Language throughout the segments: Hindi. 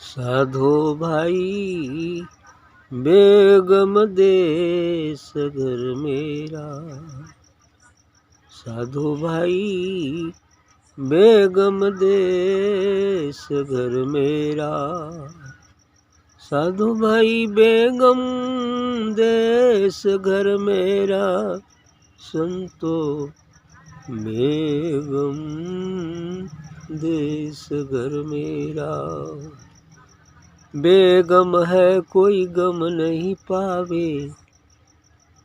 साधो भाई बेगम देश घर मेरा, साधो भाई बेगम देश घर मेरा, साधु भाई बेगम देश घर मेरा, संतो बेगम देश घर मेरा। बेगम है कोई गम नहीं पावे,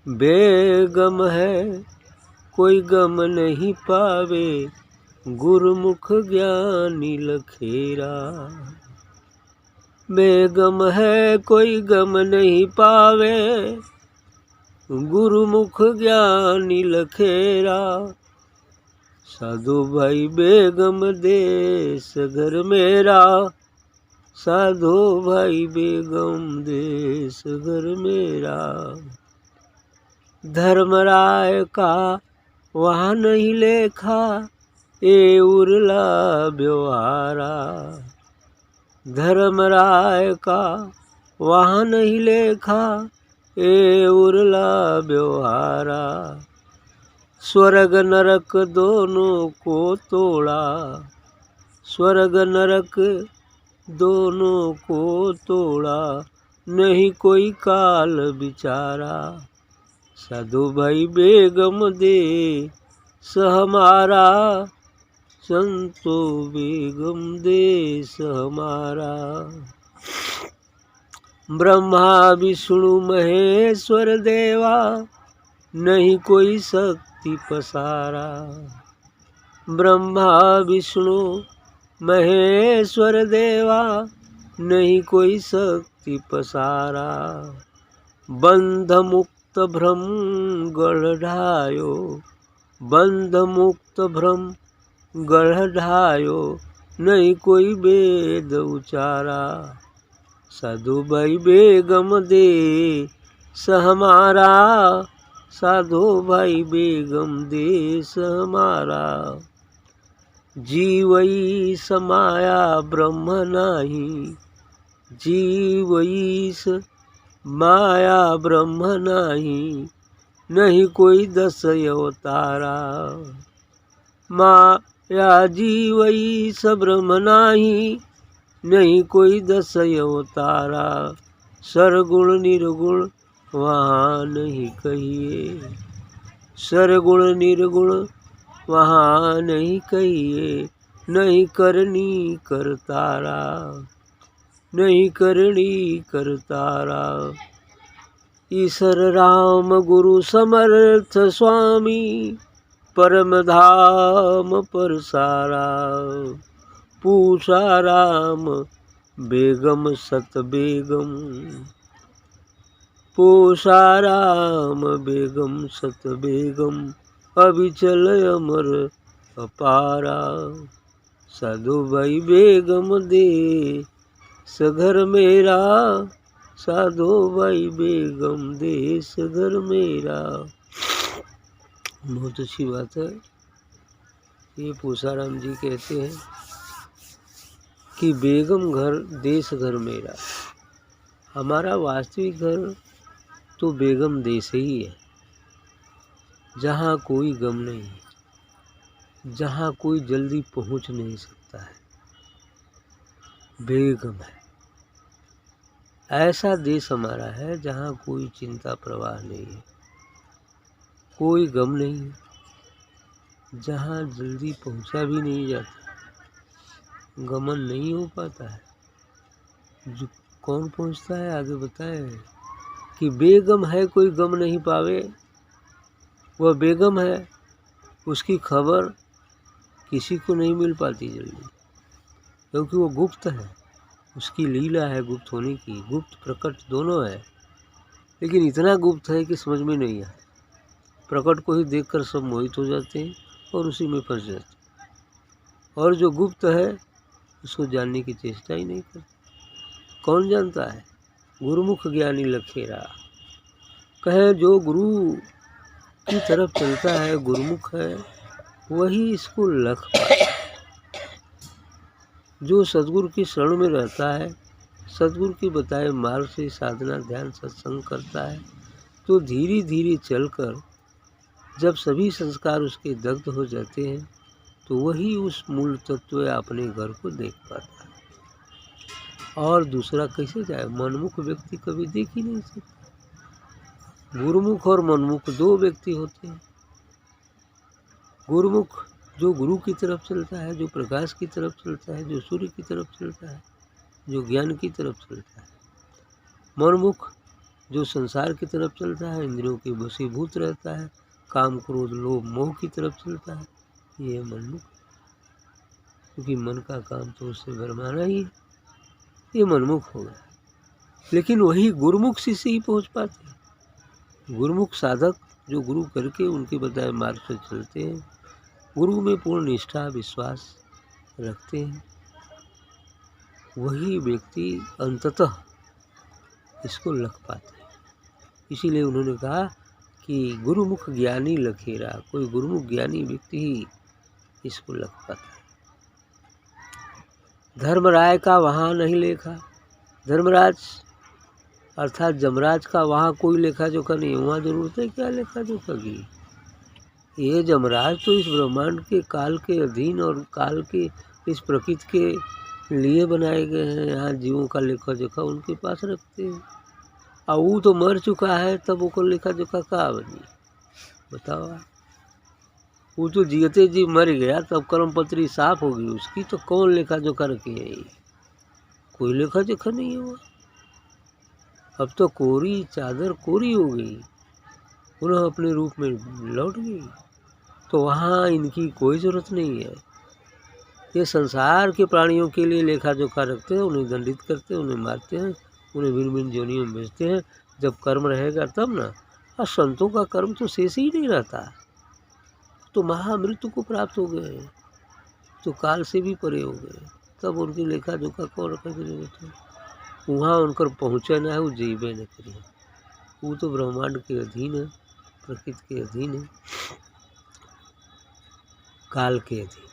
बेगम है कोई गम नहीं पावे, गुरुमुख ज्ञानी लखेरा। बेगम है कोई गम नहीं पावे, गुरुमुख ज्ञानी लखेरा। साधु भाई बेगम देश घर मेरा, साधु भाई बेगम देश घर मेरा। धर्मराय का वहाँ नहीं लेखा, ए उरला व्यवहारा। धर्मराय का वहाँ नहीं लेखा, ए उरला व्यवहारा। स्वर्ग नरक दोनों को तोड़ा, स्वर्ग नरक दोनों को तोड़ा, नहीं कोई काल बिचारा। साधु भाई बेगम दे हमारा, संतो बेगम देश हमारा। ब्रह्मा विष्णु महेश्वर देवा, नहीं कोई शक्ति पसारा। ब्रह्मा विष्णु महेश्वर देवा, नहीं कोई शक्ति पसारा। बंध मुक्त भ्रम गढ़ ढायो, बंध मुक्त भ्रम गढ़ ढायो, नहीं कोई वेद उचारा। साधु भाई बेगम दे हमारा, साधु भाई बेगम देश हमारा। जीवई समाया ब्रह्म नाही, जीवईस माया ब्रह्म नाही, नहीं कोई दस अवतारा। माया जीवईस ब्रह्म नाही, नहीं कोई दस अवतारा। सरगुण निर्गुण वहाँ नहीं कहिए, सरगुण निर्गुण वहाँ नहीं कहिए, नहीं करनी करतारा, नहीं करनी करतारा। ईश्वर राम गुरु समर्थ स्वामी, परम धाम पर सारा। पूषा राम बेगम सत बेगम, पूषा राम बेगम सत बेगम, अविचल अमर अपारा। साधु भाई बेगम दे घर मेरा, साधु भाई बेगम देश घर मेरा। बहुत अच्छी बात है। ये पूषाराम जी कहते हैं कि बेगम घर देश घर मेरा। हमारा वास्तविक घर तो बेगम देश ही है, जहाँ कोई गम नहीं, जहाँ कोई जल्दी पहुँच नहीं सकता है, बेगम है। ऐसा देश हमारा है जहाँ कोई चिंता प्रवाह नहीं है, कोई गम नहीं है, जहाँ जल्दी पहुँचा भी नहीं जाता, गमन नहीं हो पाता है। जो कौन पहुँचता है आगे बताए कि बेगम है कोई गम नहीं पावे। वह बेगम है, उसकी खबर किसी को नहीं मिल पाती जल्दी, क्योंकि वो गुप्त है। उसकी लीला है गुप्त होने की, गुप्त प्रकट दोनों है, लेकिन इतना गुप्त है कि समझ में नहीं आए। प्रकट को ही देखकर सब मोहित हो जाते हैं और उसी में फंस जाते हैं, और जो गुप्त है उसको जानने की चेष्टा ही नहीं करते। कौन जानता है? गुरुमुख ज्ञानी लखेरा। कहे जो गुरु की तरफ चलता है, गुरुमुख है, वही इसको लख पाता। जो सद्गुरु की शरण में रहता है सद्गुरु के बताए मार्ग से साधना ध्यान सत्संग करता है तो धीरे धीरे चलकर जब सभी संस्कार उसके दग्ध हो जाते हैं तो वही उस मूल तत्व या अपने घर को देख पाता है। और दूसरा कैसे जाए? मनमुख व्यक्ति कभी देख ही नहीं सकता। गुरुमुख और मनमुख दो व्यक्ति होते हैं। गुरुमुख जो गुरु की तरफ चलता है, जो प्रकाश की तरफ चलता है, जो सूर्य की तरफ चलता है, जो ज्ञान की तरफ चलता है। मनमुख जो संसार की तरफ चलता है, इंद्रियों के वशीभूत रहता है, काम क्रोध लोभ मोह की तरफ चलता है, ये मनमुख। क्योंकि मन का काम तो उससे भरमाना ही है, ये मनमुख हो गया। लेकिन वही गुरुमुख से ही पहुंच पाते हैं। गुरुमुख साधक जो गुरु करके उनके बताए मार्ग से चलते हैं, गुरु में पूर्ण निष्ठा विश्वास रखते हैं, वही व्यक्ति अंततः इसको लख पाते हैं। इसीलिए उन्होंने कहा कि गुरुमुख ज्ञानी लखेरा, कोई गुरुमुख ज्ञानी व्यक्ति ही इसको लख पाता है। धर्मराय का वहाँ नहीं लेखा, धर्मराज अर्थात जमराज का वहाँ कोई लेखा जोखा नहीं, वहाँ जरूरत है क्या लेखा जोखा की? ये जमराज तो इस ब्रह्मांड के काल के अधीन और काल के इस प्रकृति के लिए बनाए गए हैं। यहाँ जीवों का लेखा जोखा उनके पास रखते हैं। और वो तो मर चुका है, तब वो लेखा जोखा कहाँ बनी? बताओ। वो तो जीते जी मर गया, तब कर्मपत्री साफ होगी उसकी, तो कौन लेखा जोखा रखे है? कोई लेखा जोखा नहीं हुआ। अब तो कोरी चादर कोरी हो गई, पुनः अपने रूप में लौट गई, तो वहाँ इनकी कोई जरूरत नहीं है। ये संसार के प्राणियों के लिए लेखा जोखा रखते हैं, उन्हें दंडित करते हैं, उन्हें मारते हैं, उन्हें भिन्न भिन्न जोनियों में भेजते हैं। जब कर्म रहेगा तब ना। और संतों का कर्म तो शेष ही नहीं रहता, तो महामृत्यु को प्राप्त हो गए, तो काल से भी परे हो गए, तब उनकी लेखा जोखा कौन रखने की जरूरत है? वहाँ उनकर पहुँचा ना है, वो जीवे न करें। वो तो ब्रह्मांड के अधीन है, प्रकृति के अधीन है, काल के अधीन।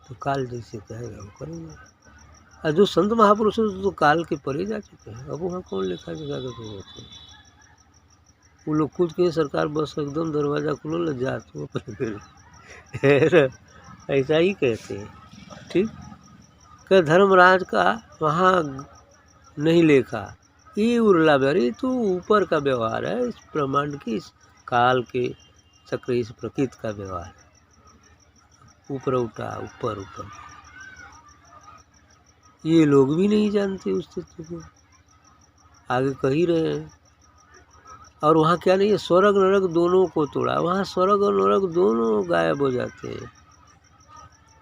तो काल जैसे कहेगा वो करेंगे। और जो संत महापुरुष तो काल के परे जा चुके हैं, अब वहाँ कौन लेखा जोखा करते होते हैं? वो लोग खुद के सरकार बस एकदम दरवाज़ा खुलो ल जा तो ऐसा ही कहते हैं। ठीक क्या? धर्मराज का वहाँ नहीं लेखा, ये उर्ला बेरी तो ऊपर का व्यवहार है, इस ब्रह्मांड की इस काल के चक्र इस प्रकृति का व्यवहार है। ऊपर उठा ऊपर ऊपर, ये लोग भी नहीं जानते उस तत्व को, आगे कह ही रहे हैं। और वहाँ क्या नहीं है? स्वर्ग नरक दोनों को तोड़ा। वहाँ स्वर्ग और नरक दोनों गायब हो जाते हैं।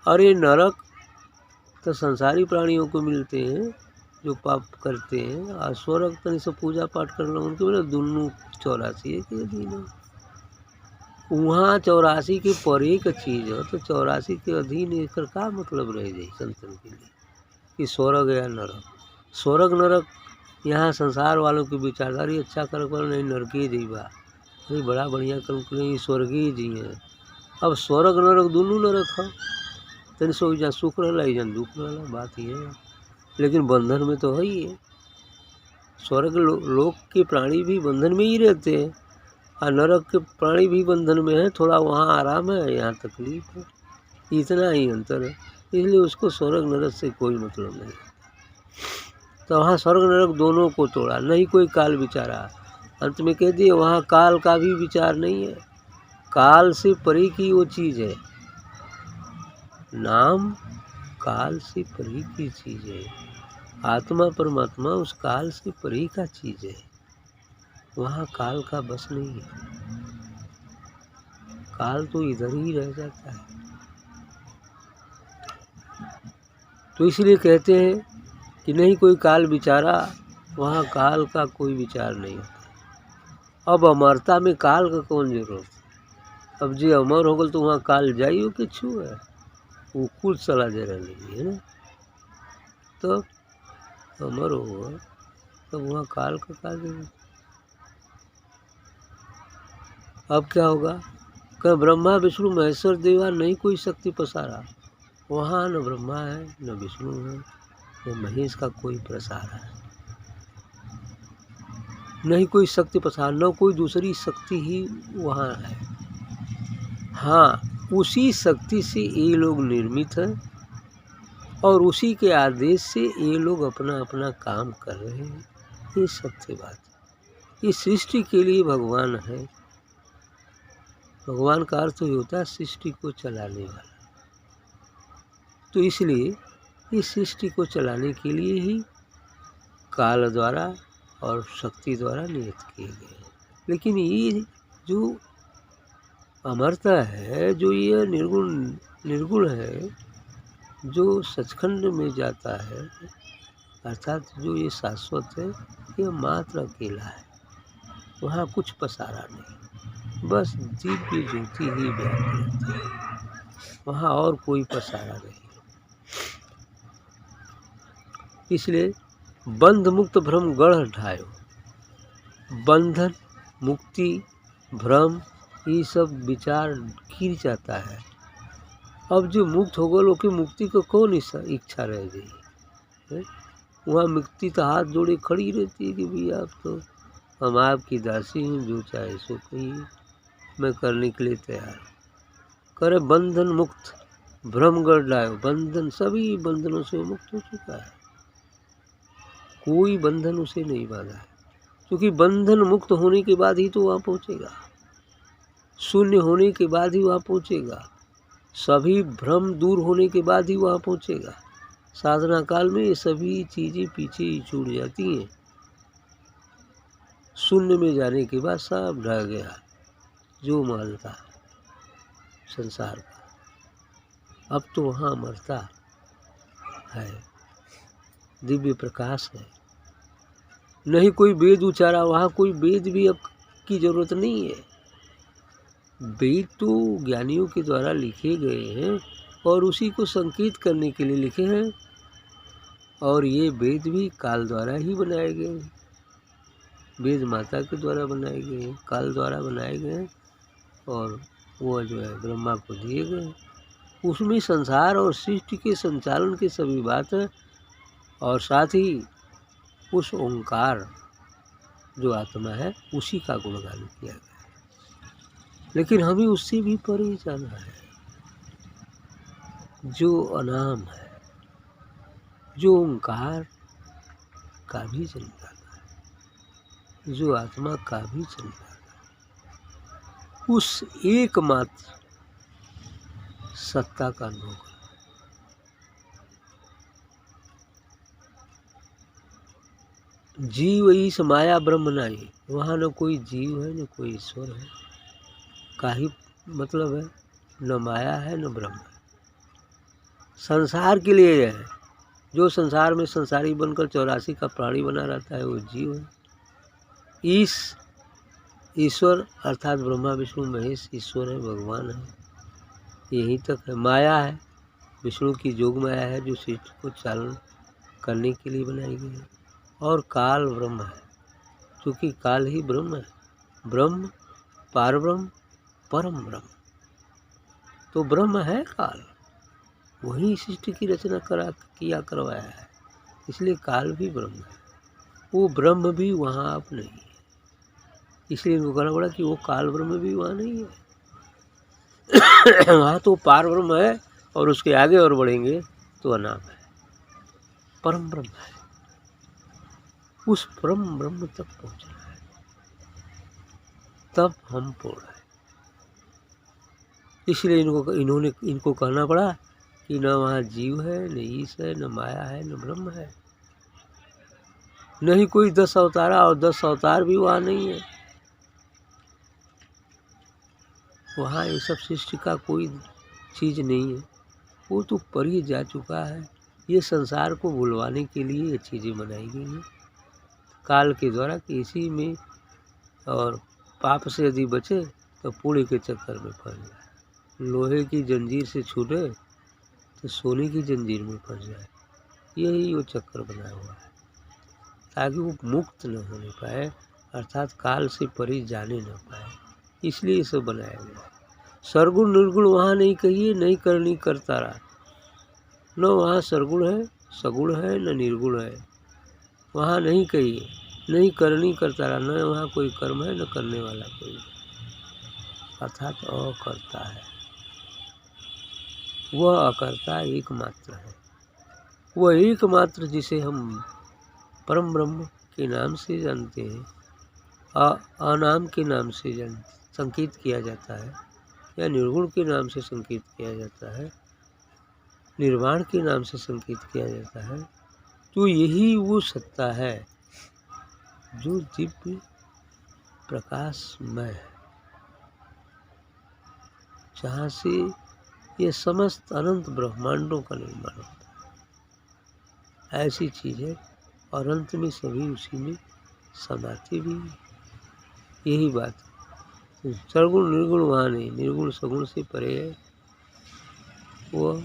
और ये नरक तो संसारी प्राणियों को मिलते हैं जो पाप करते हैं, और स्वर्ग तनि से पूजा पाठ करना उनके मिले दोनों 84 के अधीन है। वहाँ 84 के परे का चीज़ है, तो 84 के अधीन एकर का मतलब रह जाए संतन के लिए कि स्वर्ग या नरक? स्वर्ग नरक यहाँ संसार वालों की विचारधारी अच्छा कर नहीं, नरके जीवा, अरे बड़ा बढ़िया कर्म करें, स्वर्गीय जी हैं। अब स्वर्ग नरक दोनों नरक है, तनि सो जहाँ सुख रहा जहाँ दुख रहा, बात ये है। लेकिन बंधन में तो है ही है। स्वर्ग लोक के प्राणी भी बंधन में ही रहते हैं, और नरक के प्राणी भी बंधन में है। थोड़ा वहाँ आराम है, यहाँ तकलीफ है, इतना ही अंतर है। इसलिए उसको स्वर्ग नरक से कोई मतलब नहीं। तो वहाँ स्वर्ग नरक दोनों को तोड़ा, नहीं कोई काल विचारा। अंत में कह दिए वहाँ काल का भी विचार नहीं है, काल से परे की वो चीज़ है। नाम काल से परे की चीज़ है, आत्मा परमात्मा उस काल से परे का चीज़ है। वहाँ काल का बस नहीं है, काल तो इधर ही रह जाता है। तो इसलिए कहते हैं कि नहीं कोई काल विचारा, वहाँ काल का कोई विचार नहीं होता। अब अमरता में काल का कौन जरूरत है? अब जो अमर हो गल तो वहाँ काल जाइयो कि छू है, वो कुछ चला दे रही है ना। तो अमर होगा तब वहाँ काल का जरूरत। अब क्या होगा? कह ब्रह्मा विष्णु महेश्वर देवा नहीं कोई शक्ति पसारा, वहाँ न ब्रह्मा है न विष्णु है न महेश का कोई प्रसार है। नहीं कोई शक्ति प्रसार, न कोई दूसरी शक्ति ही वहाँ है। हाँ, उसी शक्ति से ये लोग निर्मित हैं और उसी के आदेश से ये लोग अपना अपना काम कर रहे हैं। ये सत्य बात है। इस सृष्टि के लिए भगवान है। भगवान का अर्थ ही होता है सृष्टि को चलाने वाला। तो इसलिए इस सृष्टि को चलाने के लिए ही काल द्वारा और शक्ति द्वारा नियत किए गए हैं। लेकिन ये जो अमरता है, जो ये निर्गुण है, जो सचखंड में जाता है, अर्थात जो ये शाश्वत है, ये मात्र अकेला है। वहाँ कुछ पसारा नहीं, बस दिव्य ज्योति ही व्याप्त रहती है। वहाँ और कोई पसारा नहीं। इसलिए बंध मुक्त भ्रम गढ़ ढायो। बंधन, मुक्ति, भ्रम, ये सब विचार गिर जाता है। अब जो मुक्त हो गए लोग की मुक्ति को कौन इच्छा रह गई? वहाँ मुक्ति तो हाथ जोड़े खड़ी रहती है कि भैया आप तो हम आपकी दासी हैं, जो चाहे सो कहिए, मैं करने के लिए तैयार। करे बंधन मुक्त भ्रम गढ़ ढायो। बंधन, सभी बंधनों से मुक्त हो चुका है। कोई बंधन उसे नहीं बांधा है, क्योंकि बंधन मुक्त होने के बाद ही तो वहाँ पहुँचेगा। शून्य होने के बाद ही वहाँ पहुँचेगा। सभी भ्रम दूर होने के बाद ही वहाँ पहुँचेगा। साधना काल में ये सभी चीज़ें पीछे ही छूट जाती हैं। शून्य में जाने के बाद सब ढह गया जो महल था संसार का। अब तो वहाँ अमरता है, दिव्य प्रकाश है। नहीं कोई वेद उच्चारा, वहाँ कोई वेद भी अब की जरूरत नहीं है। वेद तो ज्ञानियों के द्वारा लिखे गए हैं और उसी को संकेत करने के लिए लिखे हैं। और ये वेद भी काल द्वारा ही बनाए गए हैं। वेद माता के द्वारा बनाए गए हैं, काल द्वारा बनाए गए हैं और वो जो है ब्रह्मा को दिए गए हैं। उसमें संसार और सृष्टि के संचालन की सभी बात है और साथ ही उस ओंकार जो आत्मा है उसी का गुणगान किया गया। लेकिन हमें उससे भी परे जाना है, जो अनाम है, जो ओंकार का भी जन्मदाता है, जो आत्मा का भी जन्मदाता है, उस एकमात्र सत्ता का अनुभव करना। जीव ईश माया ब्रह्म नहीं। वहाँ न कोई जीव है न कोई ईश्वर है, का ही मतलब है, न माया है न ब्रह्म है। संसार के लिए है, जो संसार में संसारी बनकर 84 का प्राणी बना रहता है वो जीव है। ईश ईश्वर अर्थात ब्रह्मा विष्णु महेश ईश्वर है, भगवान है, यहीं तक है। माया है, विष्णु की जोग माया है जो सृष्टि को चालन करने के लिए बनाई गई है। और काल ब्रह्म है, क्योंकि काल ही ब्रह्म है। ब्रह्म, पार ब्रह्म, परम ब्रह्म। तो ब्रह्म है काल, वही सृष्टि की रचना किया करवाया है, इसलिए काल भी ब्रह्म है। वो ब्रह्म भी वहाँ आप नहीं है, इसलिए इनको कहना पड़ा कि वो काल ब्रह्म भी वहाँ नहीं है। वहाँ तो पार ब्रह्म है और उसके आगे और बढ़ेंगे तो अनाम है, परम ब्रह्म है। उस परम ब्रह्म तक पहुँचना है, तब हम पूर्ण है। इसलिए इनको कहना पड़ा कि न वहाँ जीव है, न ईश है, न माया है, न ब्रह्म है। नहीं कोई 10 अवतारा, और 10 अवतार भी वहाँ नहीं है। वहाँ ये सब सृष्टि का कोई चीज़ नहीं है, वो तो पर ही जा चुका है। ये संसार को भुलवाने के लिए ये चीज़ें बनाई गई हैं काल के द्वारा कि इसी में, और पाप से यदि बचे तो पुण्य के चक्कर में फंस जाए। लोहे की जंजीर से छूटे तो सोने की जंजीर में फंस जाए। यही वो चक्कर बनाया हुआ है, ताकि वो मुक्त न होने पाए, अर्थात काल से परे जाने न पाए। इसलिए ये सब बनाया गया। सरगुण निर्गुण वहाँ नहीं कहिए, नहीं करनी करता रहा। न वहाँ सरगुण है, सगुण है, न निर्गुण है, वहाँ नहीं कहिए। नहीं करनी करता रहा, न वहाँ कोई कर्म है न करने वाला कोई, अर्थात अकर्ता है। वह अकर्ता एकमात्र है, वह एकमात्र जिसे हम परम ब्रह्म के नाम से जानते हैं, अनाम के नाम से संकेत किया जाता है, या निर्गुण के नाम से संकेत किया जाता है, निर्वाण के नाम से संकेत किया जाता है। तो यही वो सत्ता है जो दिव्य प्रकाशमय है, जहाँ से ये समस्त अनंत ब्रह्मांडों का निर्माण होता है। ऐसी चीज़ है और अंत में सभी उसी में समाते भी। यही बात है, सर्वगुण निर्गुण वहाँ नहीं, निर्गुण सगुण से परे है। वह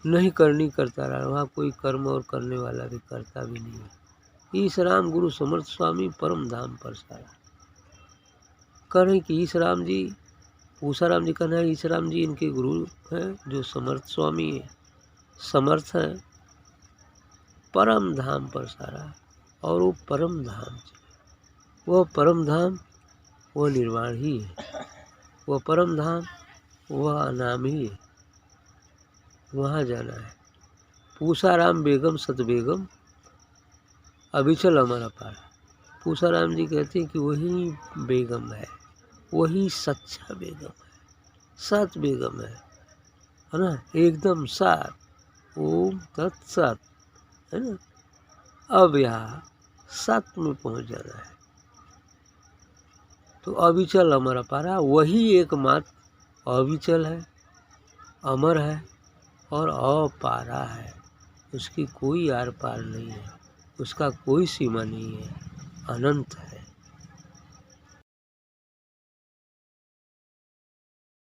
नहीं करनी करता रहा, वहाँ कोई कर्म और करने वाला भी करता भी नहीं है। ईश राम गुरु समर्थ स्वामी परम धाम पर सारा कह रहे कि ईश राम जी, पूसा राम जी कहना है ईश राम जी इनके गुरु हैं जो समर्थ स्वामी है, समर्थ है, परम धाम पर सारा। और वो परम धाम, वह परम धाम वह निर्वाण ही है, वह परम धाम वह अनाम ही है, वहाँ जाना है। पूसा राम बेगम सत बेगम अभिचल अमर अपार। पूसा राम जी कहते हैं कि वही बेगम है, वही सच्चा बेगम है, सत बेगम है ना, एकदम सात, ओम तत्सत, है ना। अब यहाँ सत में पहुँच जाना है। तो अविचल अमर अपारा, वही एकमात्र अविचल है, अमर है और अपारा है। उसकी कोई आर पार नहीं है, उसका कोई सीमा नहीं है, अनंत है।